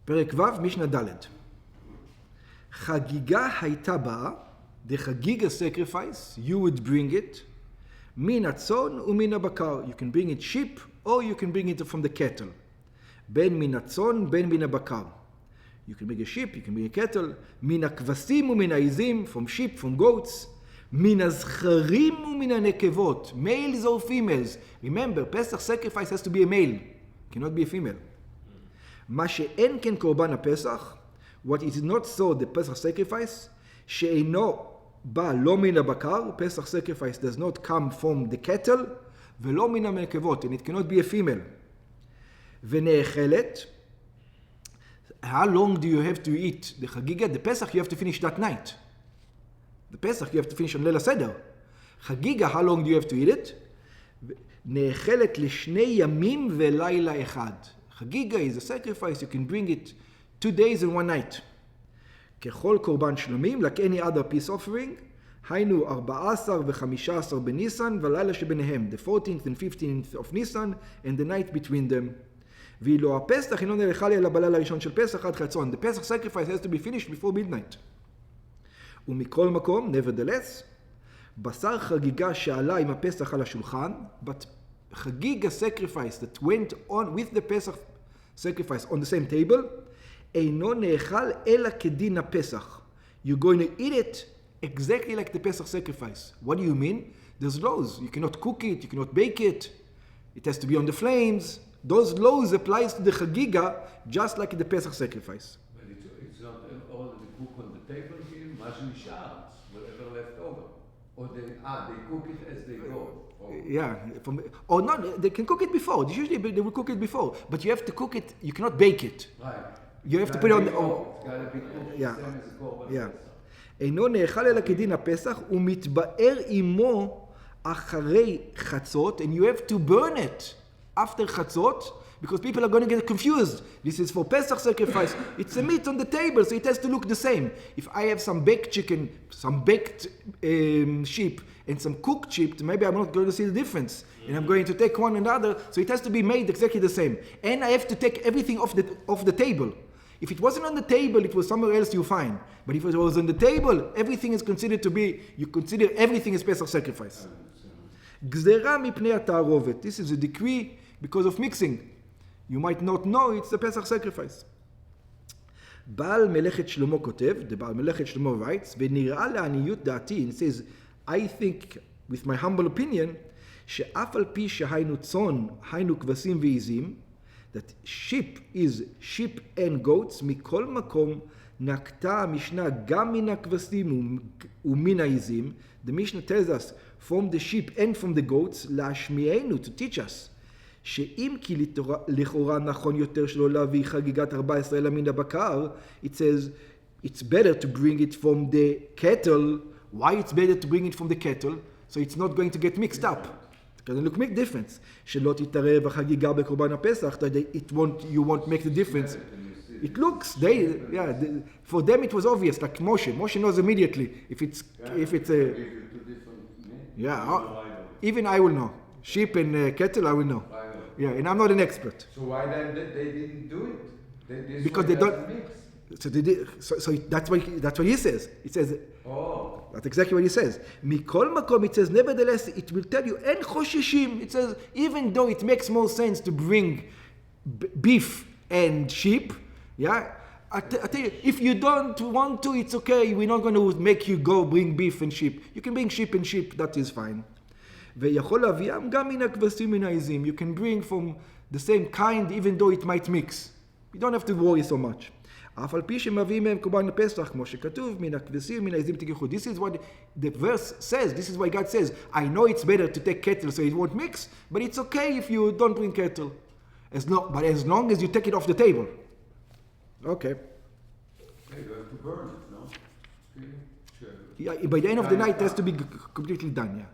פרק ו', משנה ד'. חגיגה הייתה באה, the Chagigah sacrifice, you would bring it, מן הצאן ומן הבקר. You can bring it sheep, or you can bring it from the cattle. בין מן הצאן, בין מן הבקר. You can bring a sheep, you can bring a cattle. מן הכבשים ומן העזים, from sheep, from goats. מן הזכרים ומן הנקבות, males or females. Remember, Pesach sacrifice has to be a male, cannot be a female. מה שאין כן קורבן הפסח, what is not so the Pesach sacrifice, שאינו בא לא מן הבקר, Pesach sacrifice does not come from the cattle, ולא מן הנקבות, and it cannot be a female. ונאכלת, how long do you have to eat the Chagigah? The Pesach you have to finish that night. The Pesach you have to finish on ליל הסדר. Chagigah, how long do you have to eat it? נאכלת לשני ימים ולילה אחד. Chagigah is a sacrifice, you can bring it 2 days and 1 night. ככל קורבן שלמים, like any other peace offering, היינו 14 ו-15 בניסן ולילה שביניהם, the 14th and 15th of Nisan and the night between them. ואילו הפסח אינו נאכל אלא בלילה הראשון של פסח עד חצון. The Pesach sacrifice has to be finished before midnight. ומכל מקום, nevertheless, בשר חגיגה שעלה עם הפסח על השולחן, but Chagigah sacrifice that went on with the Pesach sacrifice on the same table, אינו נאכל אלא כדין הפסח. You're going to eat it exactly like the Pesach sacrifice. What do you mean? There's laws. You cannot cook it, you cannot bake it. It has to be on the flames. Those laws applies to the Chagigah just like the Pesach sacrifice. But it's not all the cook on the table here, מה שנשאר, whatever left over. Or they cook it as they go. Yeah, or not, they can cook it before. Usually they will cook it before, but you have to cook it, you cannot bake it. Right. You have to put it on the... It's gotta be cooked Yeah. the same as a korban Yeah. Pesach. אינו נאכל אלא כדין הפסח, ומתבאר עמו אחרי חצות, and you have to burn it after חצות, because people are going to get confused. This is for Pesach sacrifice. It's a meat on the table, so it has to look the same. If I have some baked chicken, some baked sheep, and some cooked sheep, maybe I'm not going to see the difference. And I'm going to take one another, so it has to be made exactly the same. And I have to take everything off the table. If it wasn't on the table, it was somewhere else, you find. But if it was on the table, everything is considered to be, you consider everything as Pesach sacrifice. גזרה מפני התערובת. This is a decree because of mixing. You might not know it's the Pesach sacrifice. בעל מלאכת שלמה כותב, the בעל מלאכת שלמה writes, ונראה לעניות דעתי, it says, I think, with my humble opinion, שאף על פי שהיינו צאן, היינו כבשים ועזים, that sheep is sheep and goats, מכל מקום נקטה המשנה גם מן הכבשים ומן העזים. The Mishnah tells us from the sheep and from the goats, להשמיענו, to teach us, שאם כי לכאורה נכון יותר שלא להביא חגיגת 14 אלא מן הבקר, it says it's better to bring it from the cattle. Why it's better to bring it from the cattle? So it's not going to get mixed up. It doesn't look make difference. שלא תתערב החגיגה בקורבן הפסח, you won't make the difference. It looks, for them it was obvious, like Moshe knows immediately if it's a, even I will know. Sheep and cattle I will know. Yeah, and I'm not an expert. So why then they didn't do it? Because they don't mix. So they did. So that's what he says. It says. Oh. That's exactly what he says. Mikol makom. It says nevertheless it will tell you en choshishim. It says even though it makes more sense to bring beef and sheep, yeah. I tell you, if you don't want to, it's okay. We're not going to make you go bring beef and sheep. You can bring sheep and sheep. That is fine. ויכול להביאם גם מן הכבשים מן העזים. You can bring from the same kind even though it might mix. You don't have to worry so much. אף על פי שמביאים מהם קורבן לפסח, כמו שכתוב, מן הכבשים מן העזים תיקחו. This is what the verse says. This is why God says, I know it's better to take cattle so it won't mix, but it's okay if you don't bring cattle. But as long as you take it off the table. Okay. You have to burn it, no? Yeah, by the end of the night it has to be completely done, yeah.